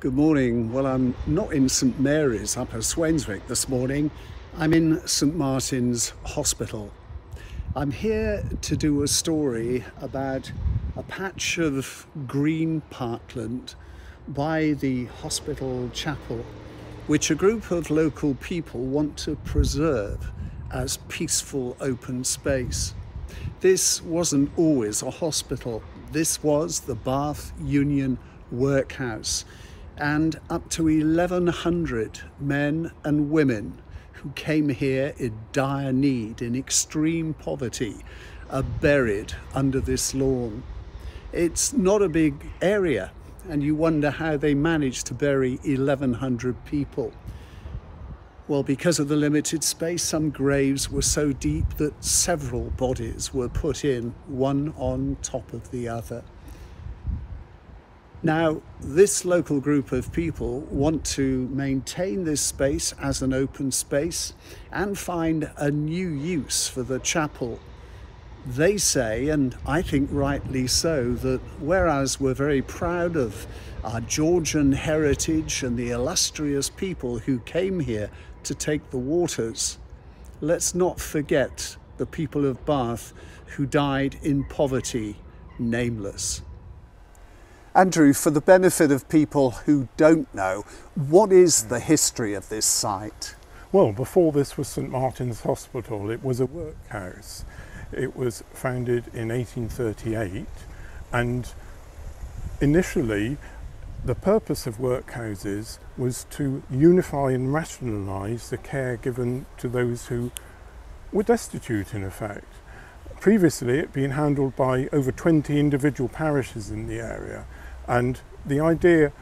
Good morning. Well, I'm not in St Mary's, Upper Swainswick this morning. I'm in St Martin's Hospital. I'm here to do a story about a patch of green parkland by the hospital chapel, which a group of local people want to preserve as peaceful open space. This wasn't always a hospital. This was the Bath Union Workhouse, and up to 1,100 men and women who came here in dire need, in extreme poverty, are buried under this lawn. It's not a big area, and you wonder how they managed to bury 1,100 people. Well, because of the limited space, some graves were so deep that several bodies were put in, one on top of the other. Now, this local group of people want to maintain this space as an open space and find a new use for the chapel. They say, and I think rightly so, that whereas we're very proud of our Georgian heritage and the illustrious people who came here to take the waters, let's not forget the people of Bath who died in poverty, nameless. Andrew, for the benefit of people who don't know, what is the history of this site? Well, before this was St Martin's Hospital, it was a workhouse. It was founded in 1838, and initially the purpose of workhouses was to unify and rationalise the care given to those who were destitute, in effect. Previously, it had been handled by over 20 individual parishes in the area, and the idea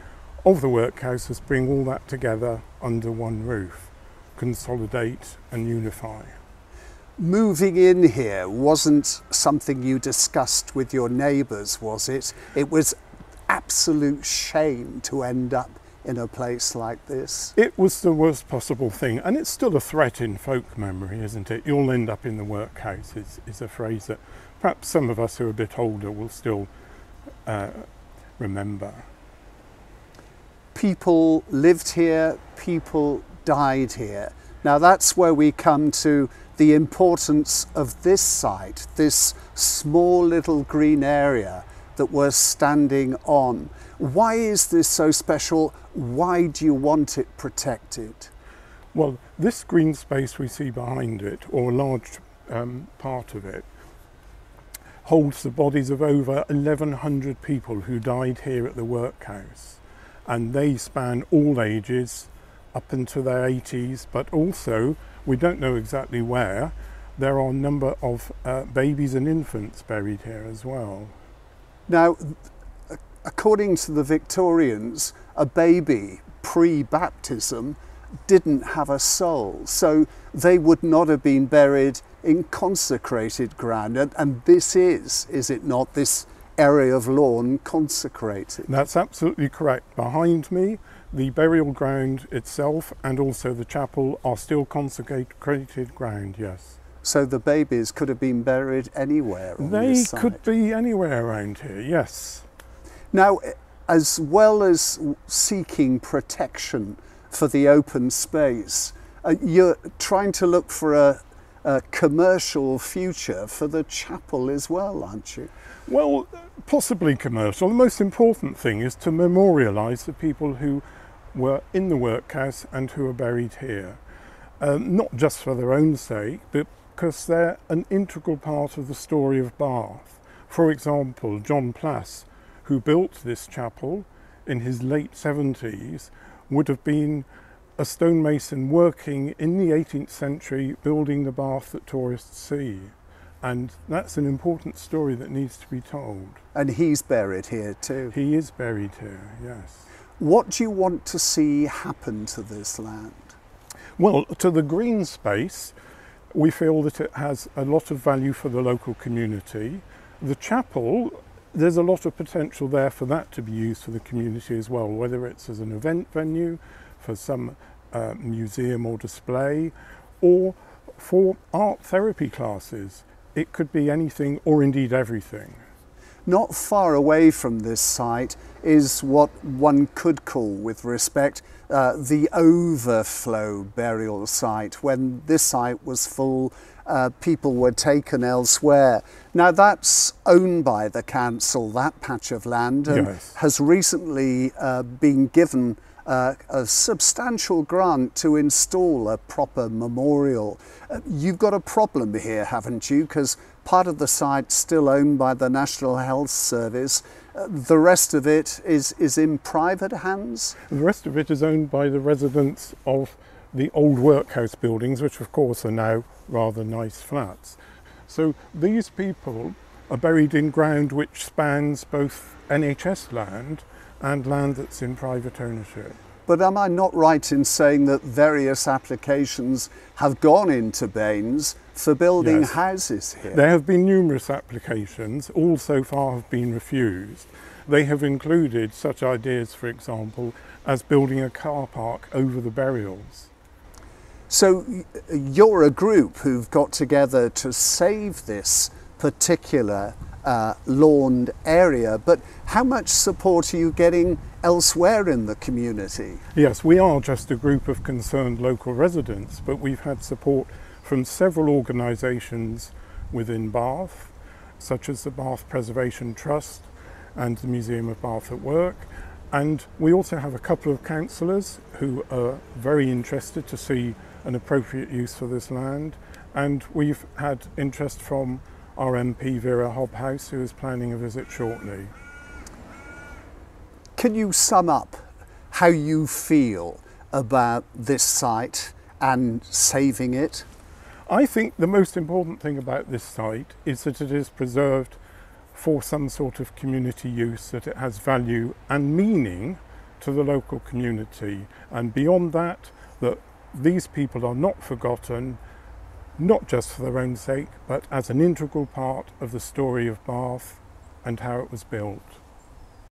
of the workhouse was to bring all that together under one roof, consolidate and unify. Moving in here wasn't something you discussed with your neighbours, was it? It was absolute shame to end up in a place like this. It was the worst possible thing, and it's still a threat in folk memory, isn't it? You'll end up in the workhouse is a phrase that perhaps some of us who are a bit older will still remember. People lived here, people died here. Now that's where we come to the importance of this site, this small little green area that we're standing on. Why is this so special? Why do you want it protected? Well, this green space we see behind it, or a large part of it, holds the bodies of over 1,100 people who died here at the workhouse, and they span all ages up into their 80s, but also, we don't know exactly where, there are a number of babies and infants buried here as well. Now, according to the Victorians, a baby pre-baptism didn't have a soul, so they would not have been buried in consecrated ground, and this is it not, this area of lawn consecrated? That's absolutely correct. Behind me, the burial ground itself and also the chapel are still consecrated ground, yes. So the babies could have been buried anywhere on They this site? could be anywhere around here, yes. Now, as well as seeking protection for the open space, you're trying to look for a commercial future for the chapel as well, aren't you? Well, possibly commercial. The most important thing is to memorialise the people who were in the workhouse and who are buried here. Not just for their own sake, but because they're an integral part of the story of Bath. For example, John Plass, who built this chapel in his late 70s, would have been a stonemason working in the 18th century building the bath that tourists see. And that's an important story that needs to be told. And he's buried here too? He is buried here, yes. What do you want to see happen to this land? Well, to the green space, we feel that it has a lot of value for the local community. The chapel, there's a lot of potential there for that to be used for the community as well, whether it's as an event venue, for some museum or display, or for art therapy classes. It could be anything, or indeed everything. not far away from this site is what one could call, with respect, the overflow burial site. When this site was full, people were taken elsewhere. Now that's owned by the council, that patch of land, and Yes. has recently been given a substantial grant to install a proper memorial. You've got a problem here, haven't you? Because part of the site's still owned by the National Health Service. The rest of it is in private hands? The rest of it is owned by the residents of the old workhouse buildings, which of course are now rather nice flats. So these people are buried in ground which spans both NHS land and land that's in private ownership. But am I not right in saying that various applications have gone into B&NES for building Yes. houses here? There have been numerous applications, all so far have been refused. They have included such ideas, for example, as building a car park over the burials. So you're a group who've got together to save this particular lawned area, but how much support are you getting elsewhere in the community? Yes, we are just a group of concerned local residents, but we've had support from several organisations within Bath, such as the Bath Preservation Trust and the Museum of Bath at Work. And we also have a couple of councillors who are very interested to see an appropriate use for this land. And we've had interest from our MP Vera Hobhouse, who is planning a visit shortly. Can you sum up how you feel about this site and saving it? I think the most important thing about this site is that it is preserved for some sort of community use, that it has value and meaning to the local community. And beyond that, that these people are not forgotten, not just for their own sake, but as an integral part of the story of Bath and how it was built.